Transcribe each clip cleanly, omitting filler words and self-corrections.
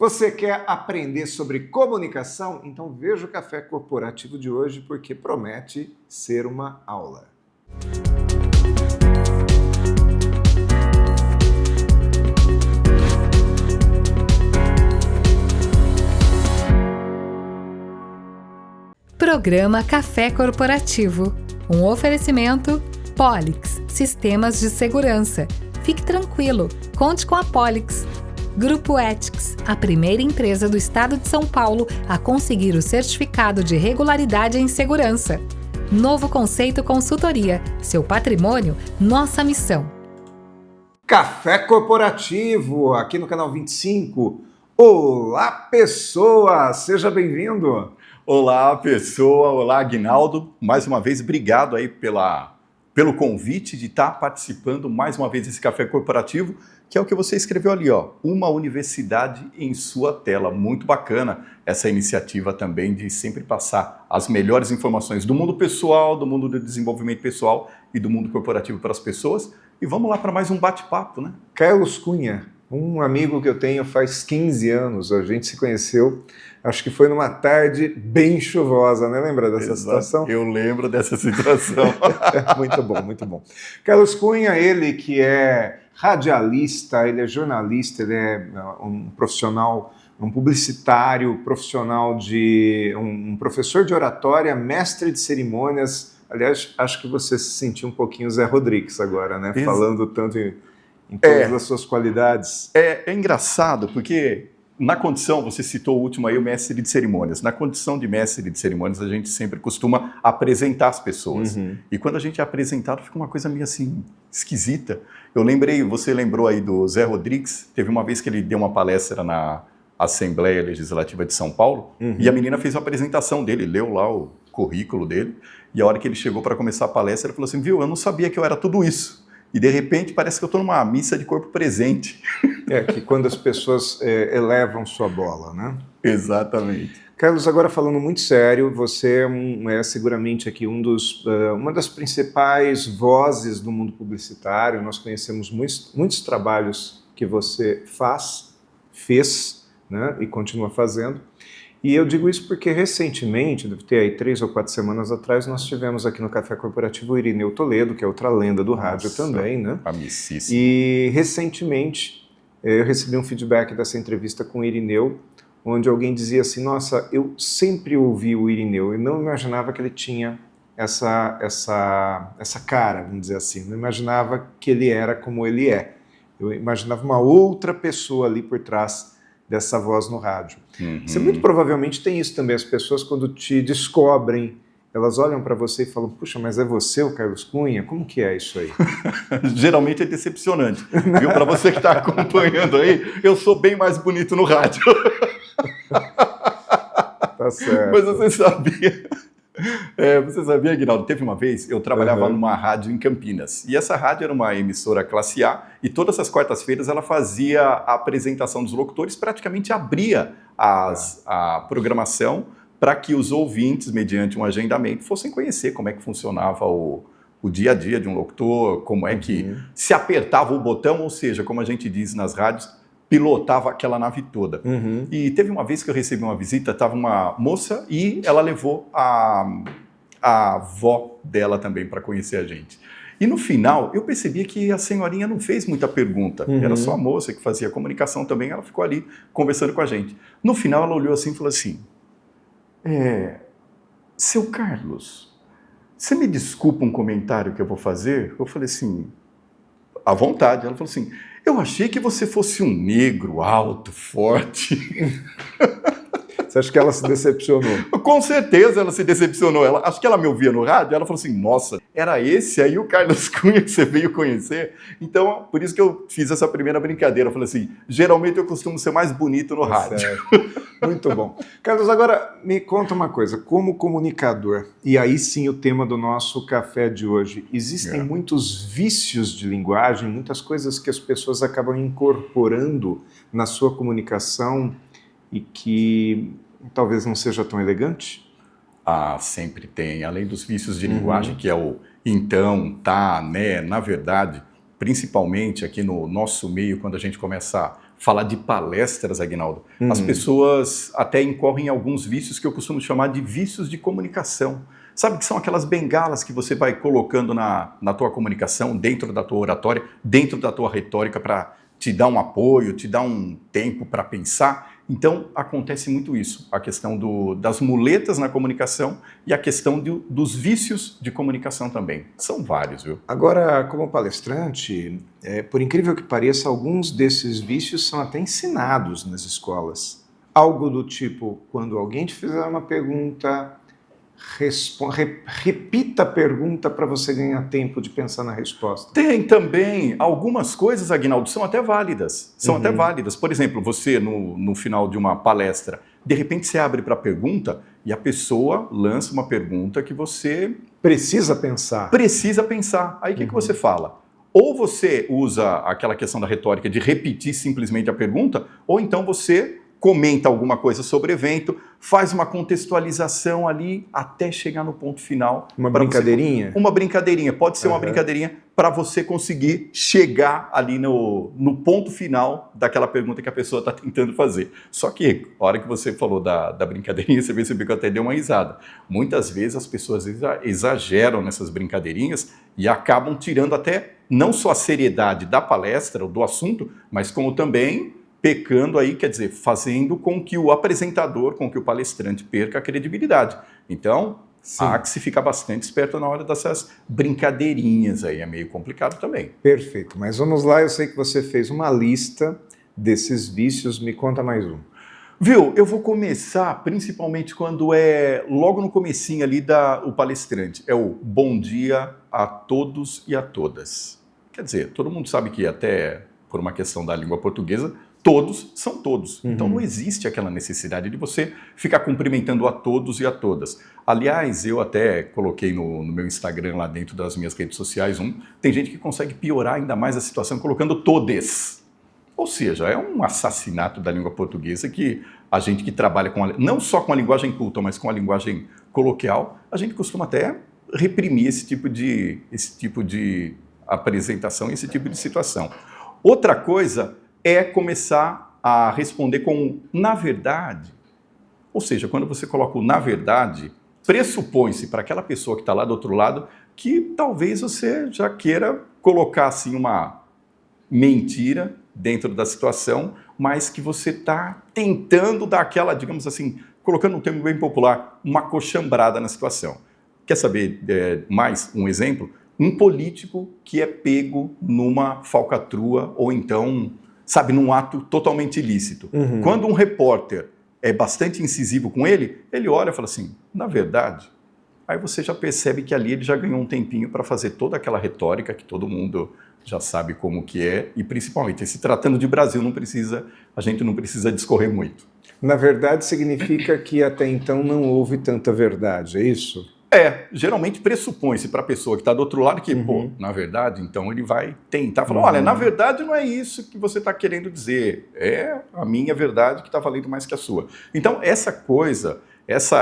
Você quer aprender sobre comunicação? Então veja o Café Corporativo de hoje, porque promete ser uma aula. Programa Café Corporativo. Um oferecimento Polix, Sistemas de Segurança. Fique tranquilo, conte com a Polix. Grupo Ethics, a primeira empresa do estado de São Paulo a conseguir o certificado de regularidade em segurança. Novo Conceito Consultoria, seu patrimônio, nossa missão. Café Corporativo, aqui no canal 25. Olá, pessoa! Seja bem-vindo! Olá, pessoa! Olá, Aguinaldo! Mais uma vez, obrigado aí pelo convite de estar participando mais uma vez desse Café Corporativo, que é o que você escreveu ali, ó, uma universidade em sua tela. Muito bacana essa iniciativa também de sempre passar as melhores informações do mundo pessoal, do mundo do desenvolvimento pessoal e do mundo corporativo para as pessoas. E vamos lá para mais um bate-papo, né? Carlos Cunha, um amigo que eu tenho faz 15 anos, a gente se conheceu, acho que foi numa tarde bem chuvosa, né? Lembra dessa situação? Eu lembro dessa situação. Muito bom, muito bom. Carlos Cunha, ele que é radialista, ele é jornalista, ele é um profissional, um publicitário, profissional um professor de oratória, mestre de cerimônias. Aliás, acho que você se sentiu um pouquinho Zé Rodrigues agora, né? Falando tanto em todas as suas qualidades. É engraçado, porque na condição, você citou o último aí, o mestre de cerimônias. Na condição de mestre de cerimônias, a gente sempre costuma apresentar as pessoas. Uhum. E quando a gente é apresentado, fica uma coisa meio assim, esquisita. Você lembrou aí do Zé Rodrigues, teve uma vez que ele deu uma palestra na Assembleia Legislativa de São Paulo, e a menina fez a apresentação dele, leu lá o currículo dele, e a hora que ele chegou para começar a palestra, ele falou assim, viu, eu não sabia que eu era tudo isso. E de repente parece que eu estou numa missa de corpo presente. É, que quando as pessoas elevam sua bola, né? Exatamente. Carlos, agora falando muito sério, você é seguramente aqui uma das principais vozes do mundo publicitário. Nós conhecemos muitos trabalhos que você fez, né, e continua fazendo. E eu digo isso porque recentemente, deve ter aí 3 ou 4 semanas atrás, nós tivemos aqui no Café Corporativo o Irineu Toledo, que é outra lenda do rádio também, né? Amicíssimo. E recentemente eu recebi um feedback dessa entrevista com o Irineu, onde alguém dizia assim, nossa, eu sempre ouvi o Irineu e não imaginava que ele tinha essa cara, vamos dizer assim, não imaginava que ele era como ele é. Eu imaginava uma outra pessoa ali por trás dessa voz no rádio. Você muito provavelmente tem isso também, as pessoas quando te descobrem, elas olham para você e falam, puxa, mas é você o Carlos Cunha? Como que é isso aí? Geralmente é decepcionante, viu? Para você que está acompanhando aí, eu sou bem mais bonito no rádio. Tá certo. Mas você sabia, Aguinaldo, teve uma vez, eu trabalhava numa rádio em Campinas, e essa rádio era uma emissora classe A, e todas as quartas-feiras ela fazia a apresentação dos locutores, praticamente abria a programação para que os ouvintes, mediante um agendamento, fossem conhecer como é que funcionava o dia a dia de um locutor, como é que se apertava o botão, ou seja, como a gente diz nas rádios, pilotava aquela nave toda. E teve uma vez que eu recebi uma visita, estava uma moça e ela levou a avó dela também para conhecer a gente. E no final, eu percebi que a senhorinha não fez muita pergunta. Era só a moça que fazia a comunicação também, ela ficou ali conversando com a gente. No final, ela olhou assim e falou assim, seu Carlos, você me desculpa um comentário que eu vou fazer? Eu falei assim, à vontade. Ela falou assim, eu achei que você fosse um negro, alto, forte. Você acha que ela se decepcionou? Com certeza ela se decepcionou. Acho que ela me ouvia no rádio, ela falou assim, nossa, era esse aí o Carlos Cunha que você veio conhecer? Então, por isso que eu fiz essa primeira brincadeira. Eu falei assim, geralmente eu costumo ser mais bonito no rádio. Certo. Muito bom. Carlos, agora me conta uma coisa, como comunicador, e aí sim o tema do nosso café de hoje, existem muitos vícios de linguagem, muitas coisas que as pessoas acabam incorporando na sua comunicação e que talvez não seja tão elegante? Ah, sempre tem. Além dos vícios de linguagem, que é o então, tá, né, na verdade, principalmente aqui no nosso meio, quando a gente começa a falar de palestras, Aguinaldo, as pessoas até incorrem em alguns vícios que eu costumo chamar de vícios de comunicação. Sabe que são aquelas bengalas que você vai colocando na tua comunicação, dentro da tua oratória, dentro da tua retórica para te dar um apoio, te dar um tempo para pensar. Então, acontece muito isso, a questão das muletas na comunicação e a questão dos vícios de comunicação também. São vários, viu? Agora, como palestrante, por incrível que pareça, alguns desses vícios são até ensinados nas escolas. Algo do tipo, quando alguém te fizer uma pergunta, repita a pergunta para você ganhar tempo de pensar na resposta. Tem também algumas coisas, Aguinaldo, são até válidas. Até válidas. Por exemplo, você, no final de uma palestra, de repente você abre para a pergunta e a pessoa lança uma pergunta que você... Precisa pensar. Precisa pensar. Aí o que você fala? Ou você usa aquela questão da retórica de repetir simplesmente a pergunta, ou então você comenta alguma coisa sobre o evento, faz uma contextualização ali até chegar no ponto final. Uma brincadeirinha? Uma brincadeirinha, pode ser uma brincadeirinha para você conseguir chegar ali no ponto final daquela pergunta que a pessoa está tentando fazer. Só que, a hora que você falou da brincadeirinha, você percebeu que eu até dei uma risada. Muitas vezes as pessoas exageram nessas brincadeirinhas e acabam tirando até não só a seriedade da palestra ou do assunto, mas como também pecando aí, quer dizer, fazendo com que o apresentador, com que o palestrante perca a credibilidade. Então, há que se ficar bastante esperto na hora dessas brincadeirinhas aí, é meio complicado também. Perfeito, mas vamos lá, eu sei que você fez uma lista desses vícios, me conta mais um. Viu, eu vou começar principalmente quando é logo no comecinho ali o palestrante, é o bom dia a todos e a todas. Quer dizer, todo mundo sabe que até por uma questão da língua portuguesa, todos são todos. Então não existe aquela necessidade de você ficar cumprimentando a todos e a todas. Aliás, eu até coloquei no meu Instagram, lá dentro das minhas redes sociais, tem gente que consegue piorar ainda mais a situação colocando todes. Ou seja, é um assassinato da língua portuguesa que a gente que trabalha não só com a linguagem culta, mas com a linguagem coloquial, a gente costuma até reprimir esse tipo de apresentação, esse tipo de situação. Outra coisa é começar a responder com na verdade. Ou seja, quando você coloca o na verdade, pressupõe-se para aquela pessoa que está lá do outro lado que talvez você já queira colocar assim uma mentira dentro da situação, mas que você está tentando dar aquela, digamos assim, colocando um termo bem popular, uma coxambrada na situação. Quer saber mais um exemplo? Um político que é pego numa falcatrua ou então, sabe, num ato totalmente ilícito. Quando um repórter é bastante incisivo com ele, ele olha e fala assim, na verdade, aí você já percebe que ali ele já ganhou um tempinho para fazer toda aquela retórica que todo mundo já sabe como que é, e principalmente, se tratando de Brasil, a gente não precisa discorrer muito. Na verdade, significa que até então não houve tanta verdade, é isso? Geralmente pressupõe-se para a pessoa que está do outro lado que, pô, na verdade, então ele vai tentar falar, olha, na verdade não é isso que você está querendo dizer, é a minha verdade que está valendo mais que a sua. Então, essa coisa,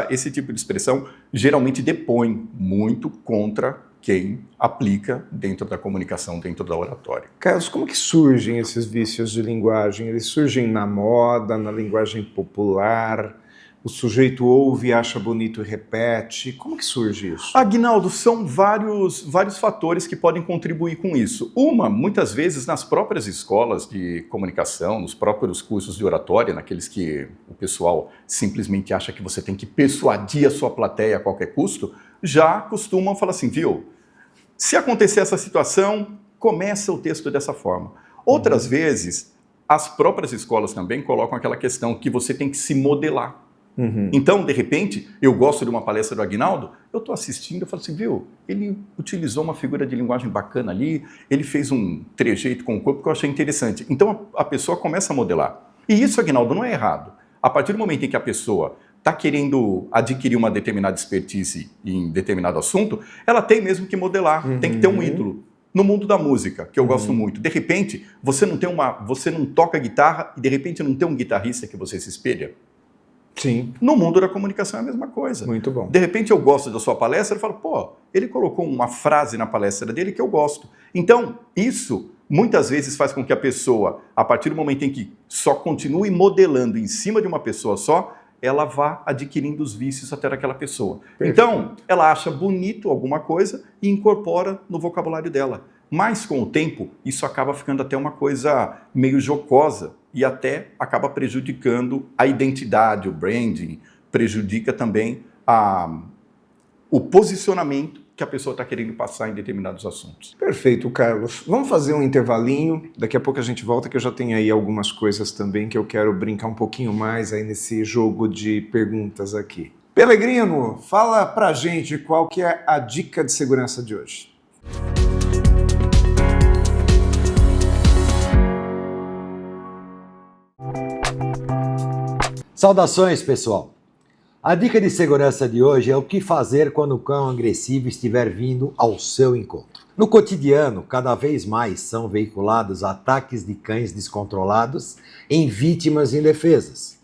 esse tipo de expressão geralmente depõe muito contra quem aplica dentro da comunicação, dentro da oratória. Carlos, como que surgem esses vícios de linguagem? Eles surgem na moda, na linguagem popular? O sujeito ouve, acha bonito e repete. Como que surge isso? Aguinaldo, são vários fatores que podem contribuir com isso. Muitas vezes, nas próprias escolas de comunicação, nos próprios cursos de oratória, naqueles que o pessoal simplesmente acha que você tem que persuadir a sua plateia a qualquer custo, já costumam falar assim, viu, se acontecer essa situação, começa o texto dessa forma. Outras vezes, as próprias escolas também colocam aquela questão que você tem que se modelar. Então, de repente, eu gosto de uma palestra do Aguinaldo, eu estou assistindo, eu falo assim, viu, ele utilizou uma figura de linguagem bacana ali, ele fez um trejeito com o corpo que eu achei interessante. Então, a pessoa começa a modelar. E isso, Aguinaldo, não é errado. A partir do momento em que a pessoa está querendo adquirir uma determinada expertise em determinado assunto, ela tem mesmo que modelar, tem que ter um ídolo. No mundo da música, que eu gosto muito, de repente, você não toca guitarra e de repente não tem um guitarrista que você se espelha. Sim. No mundo da comunicação é a mesma coisa. Muito bom. De repente eu gosto da sua palestra e falo, pô, ele colocou uma frase na palestra dele que eu gosto. Então, isso muitas vezes faz com que a pessoa, a partir do momento em que só continue modelando em cima de uma pessoa só, ela vá adquirindo os vícios até daquela pessoa. Perfeito. Então, ela acha bonito alguma coisa e incorpora no vocabulário dela. Mas, com o tempo, isso acaba ficando até uma coisa meio jocosa e até acaba prejudicando a identidade, o branding, prejudica também o posicionamento que a pessoa está querendo passar em determinados assuntos. Perfeito, Carlos. Vamos fazer um intervalinho, daqui a pouco a gente volta, que eu já tenho aí algumas coisas também que eu quero brincar um pouquinho mais aí nesse jogo de perguntas aqui. Pelegrino, fala pra gente qual que é a dica de segurança de hoje. Saudações, pessoal! A dica de segurança de hoje é o que fazer quando o cão agressivo estiver vindo ao seu encontro. No cotidiano, cada vez mais são veiculados ataques de cães descontrolados em vítimas indefesas.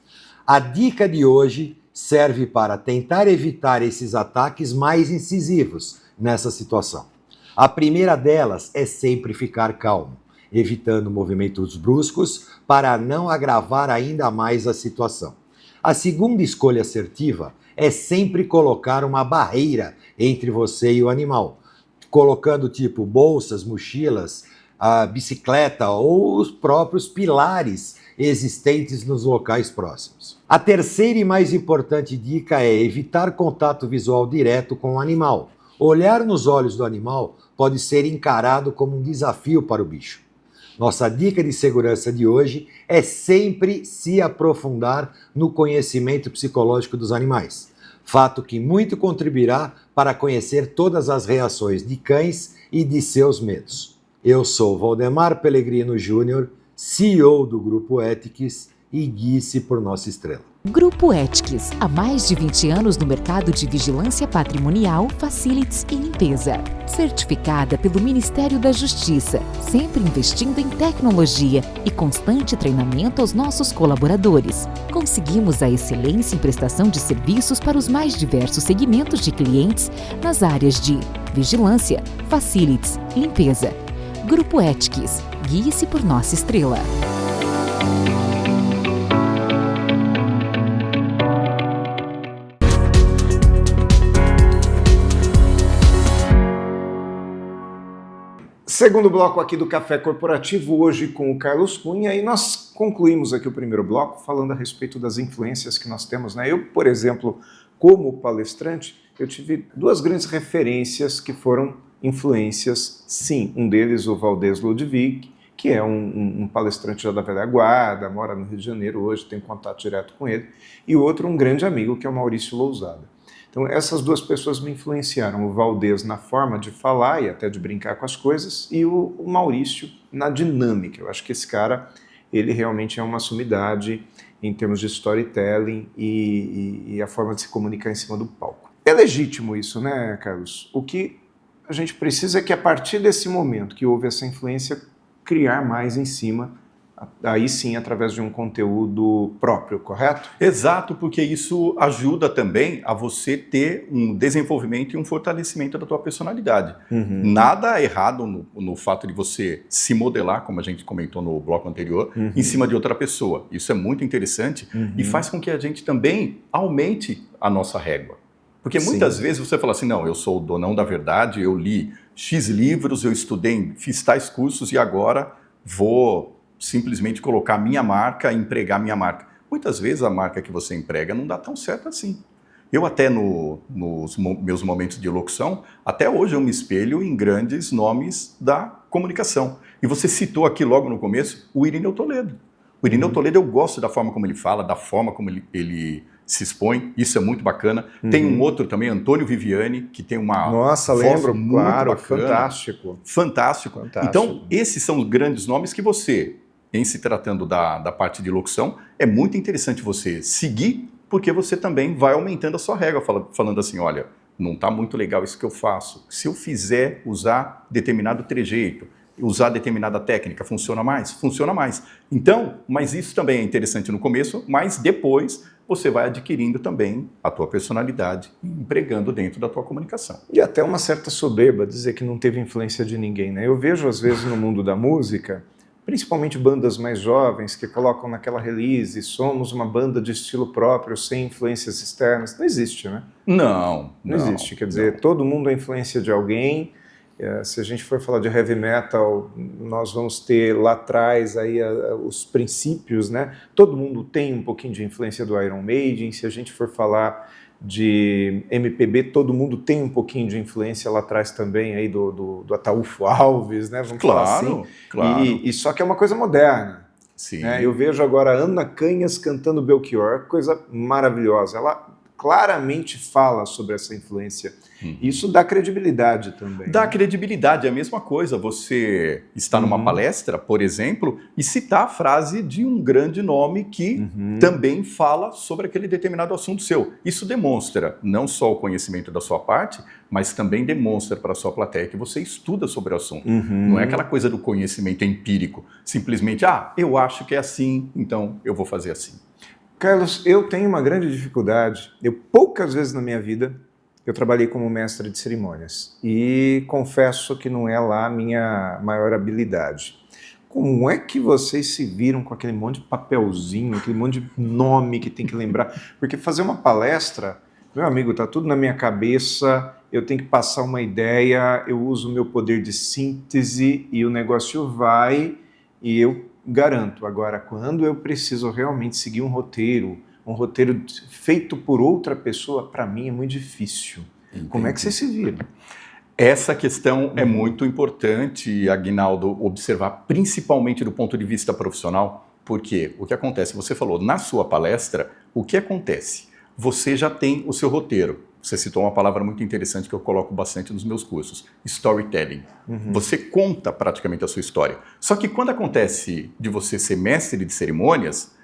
A dica de hoje serve para tentar evitar esses ataques mais incisivos nessa situação. A primeira delas é sempre ficar calmo, evitando movimentos bruscos para não agravar ainda mais a situação. A segunda escolha assertiva é sempre colocar uma barreira entre você e o animal, colocando tipo bolsas, mochilas, a bicicleta ou os próprios pilares existentes nos locais próximos. A terceira e mais importante dica é evitar contato visual direto com o animal. Olhar nos olhos do animal pode ser encarado como um desafio para o bicho. Nossa dica de segurança de hoje é sempre se aprofundar no conhecimento psicológico dos animais, fato que muito contribuirá para conhecer todas as reações de cães e de seus medos. Eu sou Valdemar Pelegrino Júnior, CEO do Grupo Ethics e guie-se por nossa estrela. Grupo Ethics, há mais de 20 anos no mercado de vigilância patrimonial, facilities e limpeza. Certificada pelo Ministério da Justiça, sempre investindo em tecnologia e constante treinamento aos nossos colaboradores. Conseguimos a excelência em prestação de serviços para os mais diversos segmentos de clientes nas áreas de vigilância, facilities, limpeza. Grupo Ethics, guie-se por nossa estrela. Segundo bloco aqui do Café Corporativo, hoje com o Carlos Cunha, e nós concluímos aqui o primeiro bloco falando a respeito das influências que nós temos, né? Eu, por exemplo, como palestrante, eu tive duas grandes referências que foram influências, sim, um deles o Valdez Ludwig, que é um palestrante já da velha guarda, mora no Rio de Janeiro hoje, tenho contato direto com ele, e o outro um grande amigo, que é o Maurício Lousada. Então, essas duas pessoas me influenciaram, o Valdez na forma de falar e até de brincar com as coisas, e o Maurício na dinâmica. Eu acho que esse cara, ele realmente é uma sumidade em termos de storytelling e a forma de se comunicar em cima do palco. É legítimo isso, né, Carlos? O que a gente precisa é que, a partir desse momento que houve essa influência, criar mais em cima, aí sim, através de um conteúdo próprio, correto? Exato, porque isso ajuda também a você ter um desenvolvimento e um fortalecimento da tua personalidade. Nada errado no fato de você se modelar, como a gente comentou no bloco anterior, em cima de outra pessoa. Isso é muito interessante e faz com que a gente também aumente a nossa régua. Porque muitas vezes você fala assim, não, eu sou o donão da verdade, eu li X livros, eu estudei, fiz tais cursos e agora vou simplesmente colocar minha marca, empregar minha marca. Muitas vezes a marca que você emprega não dá tão certo assim. Eu até nos meus momentos de locução, até hoje eu me espelho em grandes nomes da comunicação. E você citou aqui logo no começo o Irineu Toledo. O Irineu Toledo, eu gosto da forma como ele fala, da forma como ele se expõe, isso é muito bacana. Tem um outro também, Antônio Viviani, que tem uma Nossa, voz lembro, muito claro, bacana. Fantástico. Então, esses são os grandes nomes que você, em se tratando da parte de locução, é muito interessante você seguir, porque você também vai aumentando a sua régua, falando assim, olha, não está muito legal isso que eu faço. Se eu fizer usar determinado trejeito, usar determinada técnica, funciona mais? Funciona mais. Então, mas isso também é interessante no começo, mas depois você vai adquirindo também a tua personalidade e empregando dentro da tua comunicação. E até uma certa soberba dizer que não teve influência de ninguém, né? Eu vejo às vezes no mundo da música, principalmente bandas mais jovens que colocam naquela release, somos uma banda de estilo próprio, sem influências externas. Não existe, né? Não existe. Quer dizer, todo mundo é influência de alguém. Se a gente for falar de heavy metal, nós vamos ter lá atrás aí os princípios, né? Todo mundo tem um pouquinho de influência do Iron Maiden. Se a gente for falar de MPB, todo mundo tem um pouquinho de influência lá atrás também aí do Ataúfo Alves, né? Vamos falar assim. Claro. E só que é uma coisa moderna. Sim. Né? Eu vejo agora a Ana Canhas cantando Belchior, coisa maravilhosa. Ela claramente fala sobre essa influência. Isso dá credibilidade também. Dá credibilidade, é a mesma coisa. Você está numa palestra, por exemplo, e citar a frase de um grande nome que também fala sobre aquele determinado assunto seu. Isso demonstra não só o conhecimento da sua parte, mas também demonstra para a sua plateia que você estuda sobre o assunto. Não é aquela coisa do conhecimento empírico. Simplesmente, eu acho que é assim, então eu vou fazer assim. Carlos, eu tenho uma grande dificuldade. Poucas vezes na minha vida, eu trabalhei como mestre de cerimônias. E confesso que não é lá a minha maior habilidade. Como é que vocês se viram com aquele monte de papelzinho, aquele monte de nome que tem que lembrar? Porque fazer uma palestra, meu amigo, tá tudo na minha cabeça, eu tenho que passar uma ideia, eu uso o meu poder de síntese e o negócio vai e eu garanto. Agora, quando eu preciso realmente seguir um roteiro feito por outra pessoa, para mim é muito difícil. Entendi. Como é que vocês se viram? Essa questão é muito importante, Aguinaldo, observar, principalmente do ponto de vista profissional, porque o que acontece, você falou, na sua palestra, o que acontece? Você já tem o seu roteiro. Você citou uma palavra muito interessante que eu coloco bastante nos meus cursos, storytelling. Você conta praticamente a sua história. Só que quando acontece de você ser mestre de cerimônias,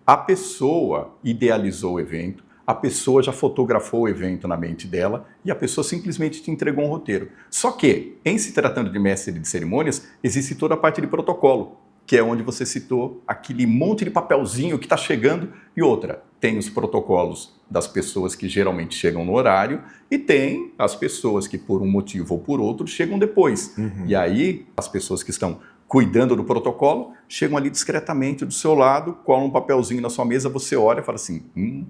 a pessoa idealizou o evento, a pessoa já fotografou o evento na mente dela e a pessoa simplesmente te entregou um roteiro. Só que, em se tratando de mestre de cerimônias, existe toda a parte de protocolo, que é onde você citou aquele monte de papelzinho que está chegando, e outra, tem os protocolos das pessoas que geralmente chegam no horário e tem as pessoas que por um motivo ou por outro chegam depois. E aí as pessoas que estão cuidando do protocolo chegam ali discretamente do seu lado, colam um papelzinho na sua mesa, você olha e fala assim,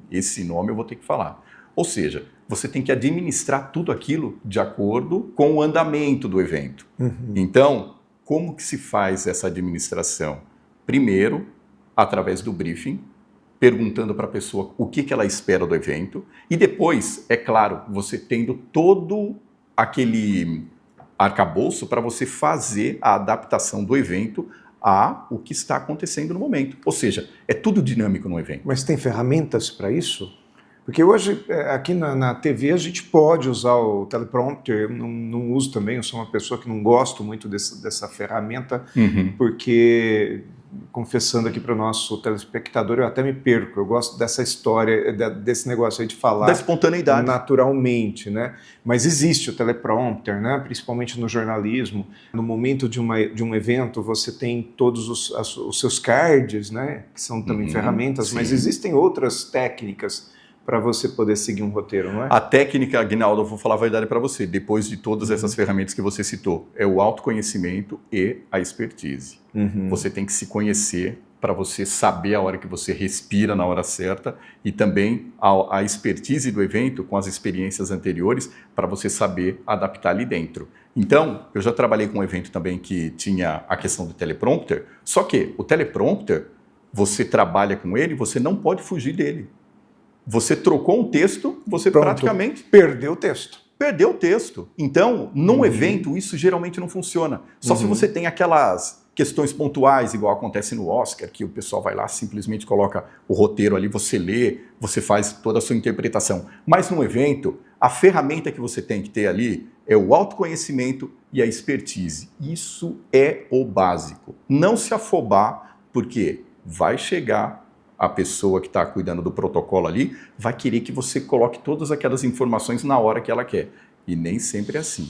esse nome eu vou ter que falar. Ou seja, você tem que administrar tudo aquilo de acordo com o andamento do evento. Então, como que se faz essa administração? Primeiro, através do briefing, perguntando para a pessoa o que ela espera do evento. E depois, é claro, você tendo todo aquele arcabouço para você fazer a adaptação do evento a o que está acontecendo no momento. Ou seja, é tudo dinâmico no evento. Mas tem ferramentas para isso? Porque hoje, aqui na TV, a gente pode usar o teleprompter, eu não uso também, eu sou uma pessoa que não gosto muito dessa ferramenta, porque, confessando aqui para o nosso telespectador, eu até me perco, eu gosto dessa história, desse negócio aí de falar... Da espontaneidade. Naturalmente, né? Mas existe o teleprompter, né? Principalmente no jornalismo. No momento de um evento, você tem todos os seus cards, né? Que são também ferramentas, mas existem outras técnicas para você poder seguir um roteiro, não é? A técnica, Aguinaldo, eu vou falar a verdade para você, depois de todas essas ferramentas que você citou, é o autoconhecimento e a expertise. Você tem que se conhecer para você saber a hora que você respira na hora certa e também a expertise do evento com as experiências anteriores para você saber adaptar ali dentro. Então, eu já trabalhei com um evento também que tinha a questão do teleprompter, só que o teleprompter, você trabalha com ele, você não pode fugir dele. Você trocou um texto, você praticamente... Perdeu o texto. Perdeu o texto. Então, num evento, isso geralmente não funciona. Só se você tem aquelas questões pontuais, igual acontece no Oscar, que o pessoal vai lá, simplesmente coloca o roteiro ali, você lê, você faz toda a sua interpretação. Mas num evento, a ferramenta que você tem que ter ali é o autoconhecimento e a expertise. Isso é o básico. Não se afobar, porque vai chegar... a pessoa que está cuidando do protocolo ali vai querer que você coloque todas aquelas informações na hora que ela quer. E nem sempre é assim.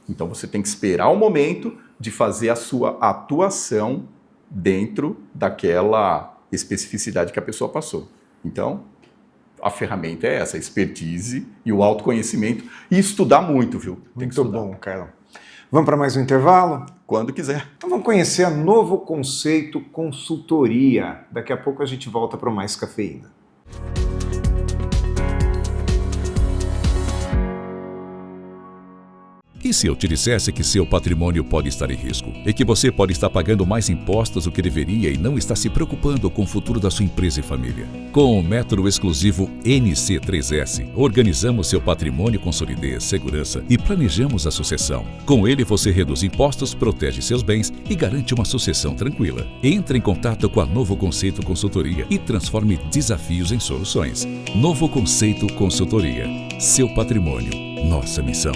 Então você tem que esperar o momento de fazer a sua atuação dentro daquela especificidade que a pessoa passou. Então, a ferramenta é essa, a expertise e o autoconhecimento. E estudar muito, viu? Tem que Muito estudar. bom, Carlão. Vamos para mais um intervalo? Quando quiser. Então vamos conhecer a Novo Conceito Consultoria. Daqui a pouco a gente volta para mais cafeína. E se eu te dissesse que seu patrimônio pode estar em risco e que você pode estar pagando mais impostos do que deveria e não está se preocupando com o futuro da sua empresa e família? Com o método exclusivo NC3S, organizamos seu patrimônio com solidez, segurança e planejamos a sucessão. Com ele você reduz impostos, protege seus bens e garante uma sucessão tranquila. Entre em contato com a Novo Conceito Consultoria e transforme desafios em soluções. Novo Conceito Consultoria. Seu patrimônio, nossa missão.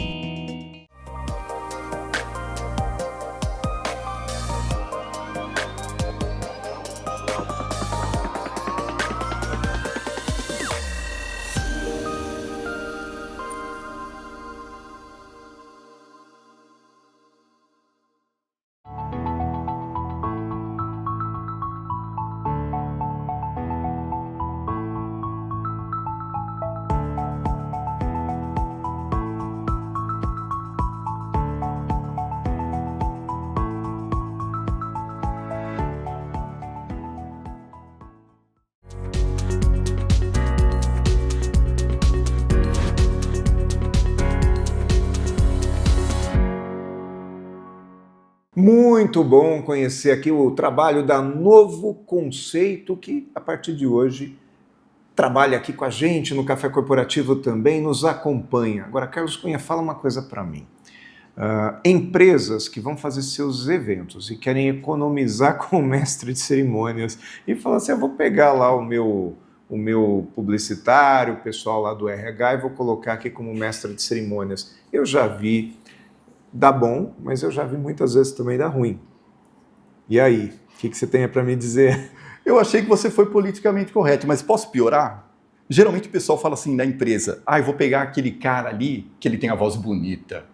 Muito bom conhecer aqui o trabalho da Novo Conceito, que a partir de hoje trabalha aqui com a gente no Café Corporativo também, nos acompanha. Agora, Carlos Cunha, fala uma coisa para mim. Empresas que vão fazer seus eventos e querem economizar com o mestre de cerimônias e falar assim, eu vou pegar lá o meu publicitário, o pessoal lá do RH e vou colocar aqui como mestre de cerimônias. Eu já vi, dá bom, mas eu já vi muitas vezes também dá ruim. E aí, o que você tem para me dizer? Eu achei que você foi politicamente correto, mas posso piorar? Geralmente o pessoal fala assim na empresa, eu vou pegar aquele cara ali que ele tem a voz bonita.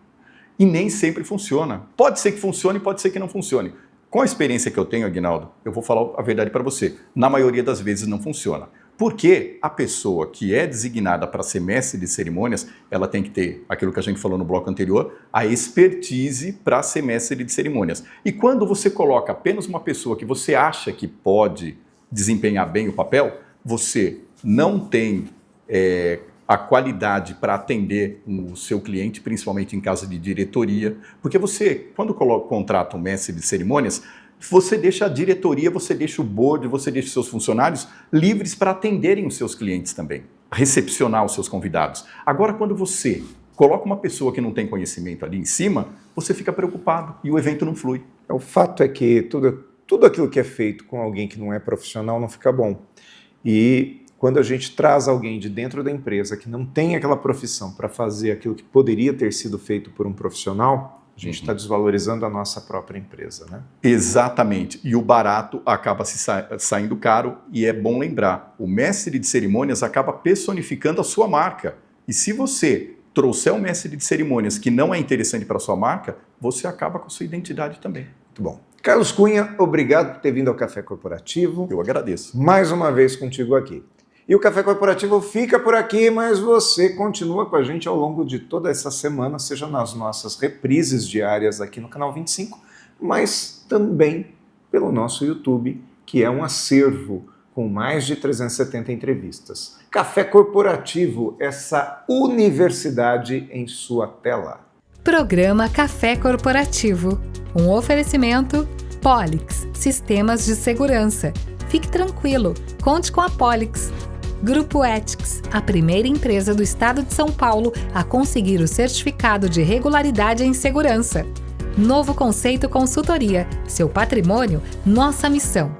E nem sempre funciona. Pode ser que funcione, pode ser que não funcione. Com a experiência que eu tenho, Aguinaldo, eu vou falar a verdade para você. Na maioria das vezes não funciona. Porque a pessoa que é designada para ser mestre de cerimônias, ela tem que ter, aquilo que a gente falou no bloco anterior, a expertise para ser mestre de cerimônias. E quando você coloca apenas uma pessoa que você acha que pode desempenhar bem o papel, você não tem a qualidade para atender o seu cliente, principalmente em caso de diretoria, porque você, quando contrata um mestre de cerimônias, você deixa a diretoria, você deixa o board, você deixa os seus funcionários livres para atenderem os seus clientes também, recepcionar os seus convidados. Agora, quando você coloca uma pessoa que não tem conhecimento ali em cima, você fica preocupado e o evento não flui. O fato é que tudo aquilo que é feito com alguém que não é profissional não fica bom. E quando a gente traz alguém de dentro da empresa que não tem aquela profissão para fazer aquilo que poderia ter sido feito por um profissional, a gente está desvalorizando a nossa própria empresa, né? Exatamente. E o barato acaba saindo caro e é bom lembrar, o mestre de cerimônias acaba personificando a sua marca. E se você trouxer um mestre de cerimônias que não é interessante para a sua marca, você acaba com a sua identidade também. Muito bom. Carlos Cunha, obrigado por ter vindo ao Café Corporativo. Eu agradeço. Mais uma vez contigo aqui. E o Café Corporativo fica por aqui, mas você continua com a gente ao longo de toda essa semana, seja nas nossas reprises diárias aqui no Canal 25, mas também pelo nosso YouTube, que é um acervo com mais de 370 entrevistas. Café Corporativo, essa universidade em sua tela. Programa Café Corporativo. Um oferecimento Polix, Sistemas de Segurança. Fique tranquilo, conte com a Polix. Grupo Ethics, a primeira empresa do estado de São Paulo a conseguir o certificado de regularidade em segurança. Novo Conceito Consultoria, seu patrimônio, nossa missão.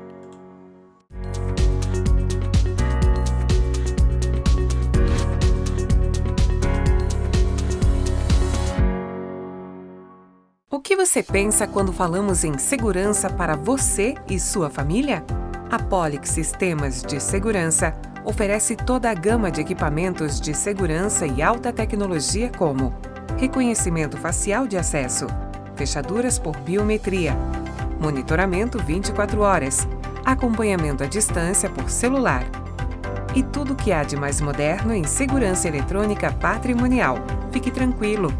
O que você pensa quando falamos em segurança para você e sua família? A Polix Sistemas de Segurança oferece toda a gama de equipamentos de segurança e alta tecnologia como reconhecimento facial de acesso, fechaduras por biometria, monitoramento 24 horas, acompanhamento à distância por celular e tudo o que há de mais moderno em segurança eletrônica patrimonial. Fique tranquilo.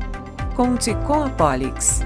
Conte com a Polix.